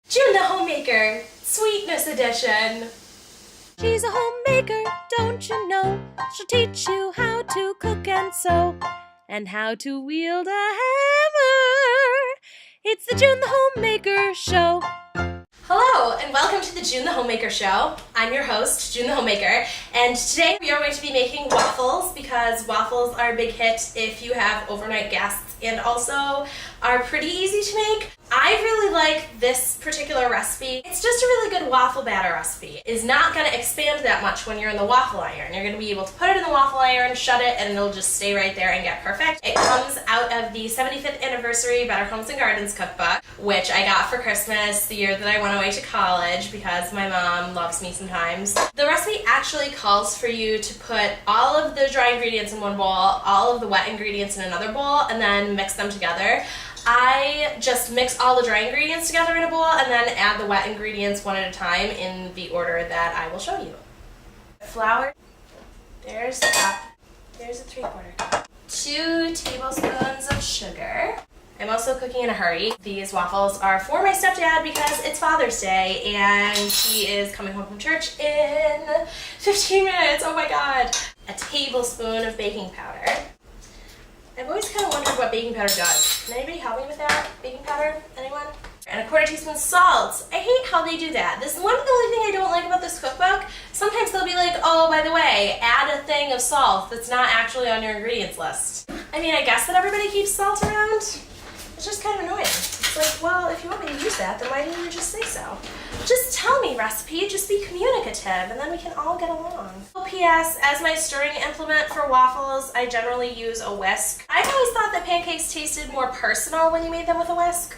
June the Homemaker, Sweetness Edition. She's a homemaker, don't you know? She'll teach you how to cook and sew, and how to wield a hammer. It's the June the Homemaker Show. Hello, and welcome to the June the Homemaker Show. I'm your host, June the Homemaker, and today we are going to be making waffles because waffles are a big hit if you have overnight guests and also are pretty easy to make. I really like this particular recipe. It's just a really good waffle batter recipe. It's not going to expand that much when you're in the waffle iron. You're going to be able to put it in the waffle iron, shut it, and it'll just stay right there and get perfect. It comes out of the 75th anniversary Better Homes and Gardens cookbook, which I got for Christmas the year that I went away to college because my mom loves me sometimes. The recipe actually calls for you to put all of the dry ingredients in one bowl, all of the wet ingredients in another bowl, and then mix them together. I just mix all the dry ingredients together in a bowl and then add the wet ingredients one at a time in the order that I will show you. Flour, there's a cup, there's a 3/4 cup. 2 tablespoons of sugar. I'm also cooking in a hurry. These waffles are for my stepdad because it's Father's Day and he is coming home from church in 15 minutes. Oh my god. A tablespoon of baking powder. I've always kind of wondered what baking powder does. Can anybody help me with that? Baking powder? Anyone? And a 1/4 teaspoon salt. I hate how they do that. This is one of the only things I don't like about this cookbook. Sometimes they'll be like, oh, by the way, add a thing of salt that's not actually on your ingredients list. I mean, I guess that everybody keeps salt around. It's just kind of annoying. It's like, well, if you want me to use that, then why didn't you just say so? Just tell me, recipe. Just be communicative, and then we can all get along. P.S. As my stirring implement for waffles, I generally use a whisk. I've always thought that pancakes tasted more personal when you made them with a whisk.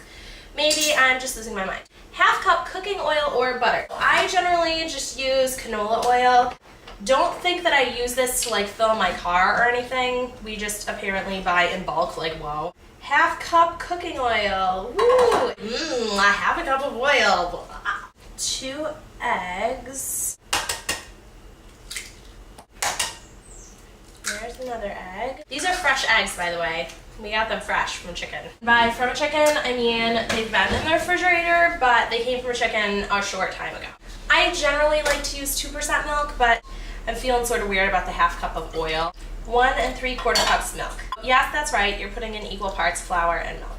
Maybe I'm just losing my mind. 1/2 cup cooking oil or butter. I generally just use canola oil. Don't think that I use this to like fill my car or anything. We just apparently buy in bulk, like whoa. 1/2 cup cooking oil. Woo! 1/2 cup of oil. 2 eggs. There's another egg. These are fresh eggs, by the way. We got them fresh from a chicken. By from a chicken, I mean they've been in the refrigerator, but they came from a chicken a short time ago. I generally like to use 2% milk, but I'm feeling sort of weird about the 1/2 cup of oil. 1 3/4 cups milk. Yes, that's right. You're putting in equal parts flour and milk.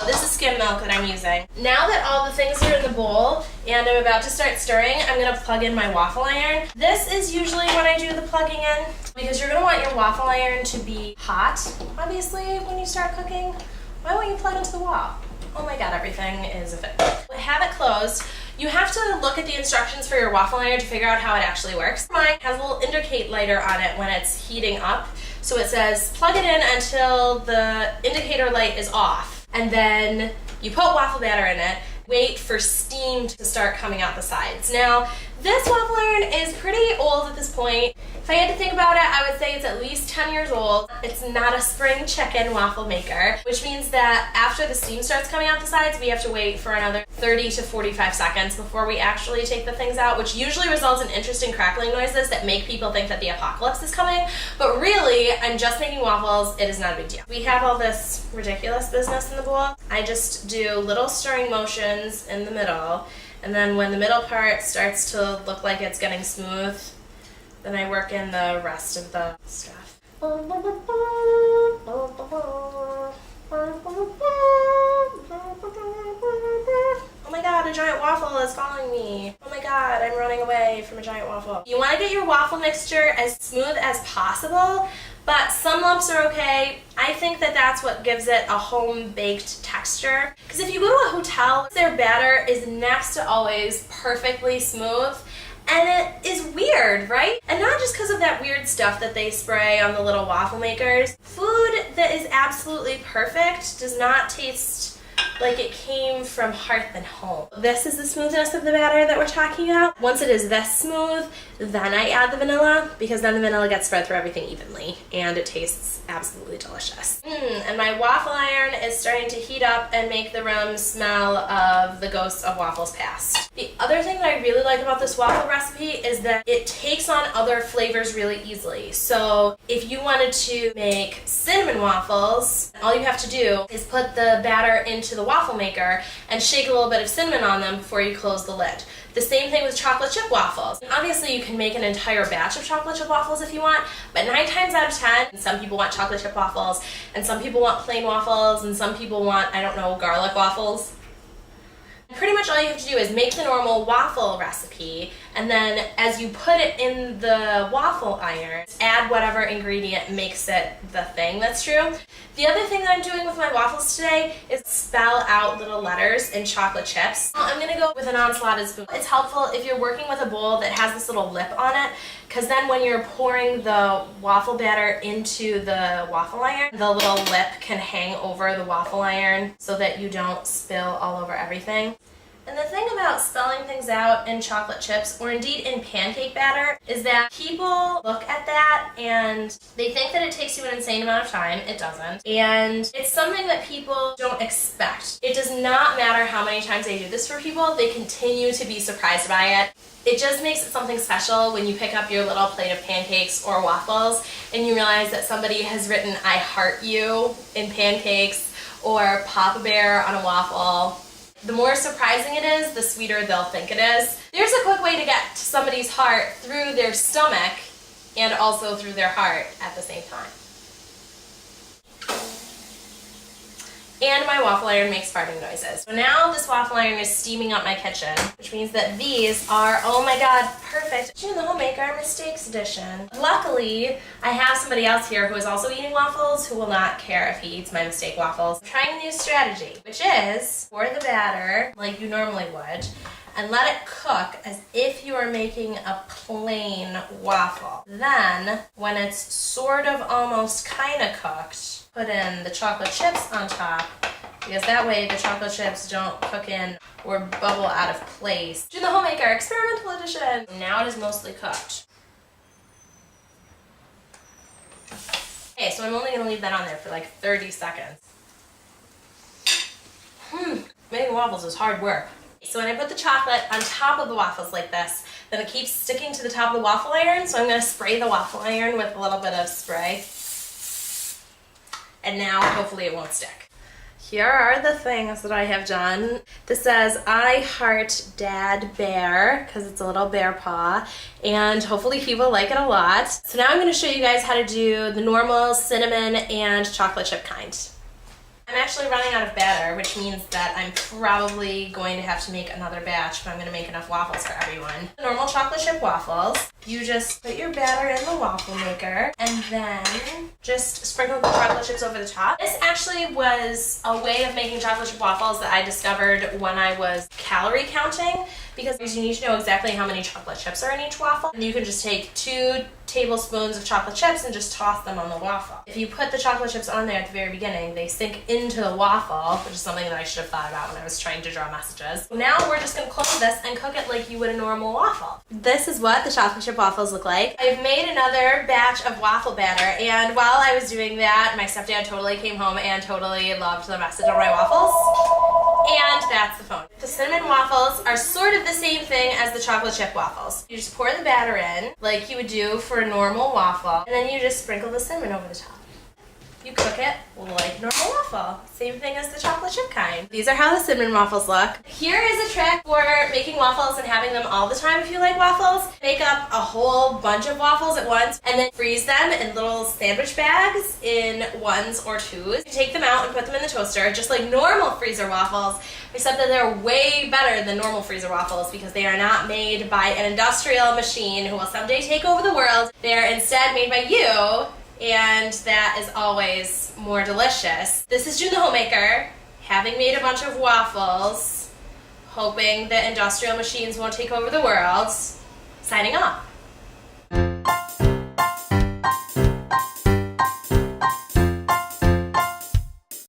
This is skim milk that I'm using. Now that all the things are in the bowl and I'm about to start stirring, I'm going to plug in my waffle iron. This is usually when I do the plugging in because you're going to want your waffle iron to be hot, obviously, when you start cooking. Why won't you plug into the wall? Oh my god, everything is a fit. Have it closed. You have to look at the instructions for your waffle iron to figure out how it actually works. Mine has a little indicate lighter on it when it's heating up. So it says plug it in until the indicator light is off. And then you put waffle batter in it, wait for steam to start coming out the sides. Now, this waffle iron is pretty old at this point. If I had to think about it, I would say it's at least 10 years old. It's not a spring chicken waffle maker, which means that after the steam starts coming out the sides, we have to wait for another 30 to 45 seconds before we actually take the things out, which usually results in interesting crackling noises that make people think that the apocalypse is coming. But really, I'm just making waffles. It is not a big deal. We have all this ridiculous business in the bowl. I just do little stirring motions in the middle, and then when the middle part starts to look like it's getting smooth, then I work in the rest of the stuff. Oh my god, a giant waffle is following me. Oh my god, I'm running away from a giant waffle. You want to get your waffle mixture as smooth as possible, but some lumps are okay. I think that that's what gives it a home-baked texture. Because if you go to a hotel, their batter is next to always perfectly smooth. And it is weird, right? And not just because of that weird stuff that they spray on the little waffle makers. Food that is absolutely perfect does not taste like it came from hearth and home. This is the smoothness of the batter that we're talking about. Once it is this smooth, then I add the vanilla, because then the vanilla gets spread through everything evenly, and it tastes absolutely delicious. And my waffle iron is starting to heat up and make the room smell of the ghosts of waffles past. The other thing that I really like about this waffle recipe is that it takes on other flavors really easily. So if you wanted to make cinnamon waffles, all you have to do is put the batter into the waffle maker and shake a little bit of cinnamon on them before you close the lid. The same thing with chocolate chip waffles. And obviously you can make an entire batch of chocolate chip waffles if you want, but 9 times out of 10, some people want chocolate chip waffles, and some people want plain waffles, and some people want, I don't know, garlic waffles. Pretty much all you have to do is make the normal waffle recipe, and then as you put it in the waffle iron, add whatever ingredient makes it the thing that's true. The other thing that I'm doing with my waffles today is spell out little letters in chocolate chips. I'm going to go with an onslaughted spoon. It's helpful if you're working with a bowl that has this little lip on it, because then when you're pouring the waffle batter into the waffle iron, the little lip can hang over the waffle iron so that you don't spill all over everything. And the thing about spelling things out in chocolate chips, or indeed in pancake batter, is that people look at that and they think that it takes you an insane amount of time. It doesn't. And it's something that people don't expect. It does not matter how many times I do this for people, they continue to be surprised by it. It just makes it something special when you pick up your little plate of pancakes or waffles and you realize that somebody has written "I heart you" in pancakes or "Papa Bear" on a waffle. The more surprising it is, the sweeter they'll think it is. There's a quick way to get to somebody's heart through their stomach and also through their heart at the same time. And my waffle iron makes farting noises. So now this waffle iron is steaming up my kitchen, which means that these are, oh my god, perfect. June the Homemaker Mistakes Edition. Luckily, I have somebody else here who is also eating waffles who will not care if he eats my mistake waffles. I'm trying a new strategy, which is pour the batter like you normally would and let it cook as if you are making a plain waffle. Then, when it's sort of almost kind of cooked, put in the chocolate chips on top, because that way the chocolate chips don't cook in or bubble out of place. June the Homemaker Experimental Edition! Now it is mostly cooked. Okay, so I'm only going to leave that on there for like 30 seconds. Making waffles is hard work. So when I put the chocolate on top of the waffles like this, then it keeps sticking to the top of the waffle iron, so I'm going to spray the waffle iron with a little bit of spray. And now hopefully it won't stick. Here are the things that I have done. This says "I heart Dad Bear" because it's a little bear paw, and hopefully people like it a lot. So now I'm going to show you guys how to do the normal cinnamon and chocolate chip kind. I'm actually running out of batter, which means that I'm probably going to have to make another batch if I'm going to make enough waffles for everyone. The normal chocolate chip waffles, you just put your batter in the waffle maker and then just sprinkle the chocolate chips over the top. This actually was a way of making chocolate chip waffles that I discovered when I was calorie counting, because you need to know exactly how many chocolate chips are in each waffle. And you can just take 2 tablespoons of chocolate chips and just toss them on the waffle. If you put the chocolate chips on there at the very beginning, they sink into the waffle, which is something that I should have thought about when I was trying to draw messages. Now we're just going to close this and cook it like you would a normal waffle. This is what the chocolate chip waffles look like. I've made another batch of waffle batter, and while I was doing that, my stepdad totally came home and totally loved the message on my waffles. And that's the phone. The cinnamon waffles are sort of the same thing as the chocolate chip waffles. You just pour the batter in like you would do for a normal waffle, and then you just sprinkle the cinnamon over the top. You cook it like normal waffle. Same thing as the chocolate chip kind. These are how the cinnamon waffles look. Here is a trick for making waffles and having them all the time if you like waffles. Make up a whole bunch of waffles at once and then freeze them in little sandwich bags in 1s or 2s. You take them out and put them in the toaster just like normal freezer waffles, except that they're way better than normal freezer waffles because they are not made by an industrial machine who will someday take over the world. They are instead made by you, and that is always more delicious. This is June the Homemaker, having made a bunch of waffles, hoping that industrial machines won't take over the world, signing off.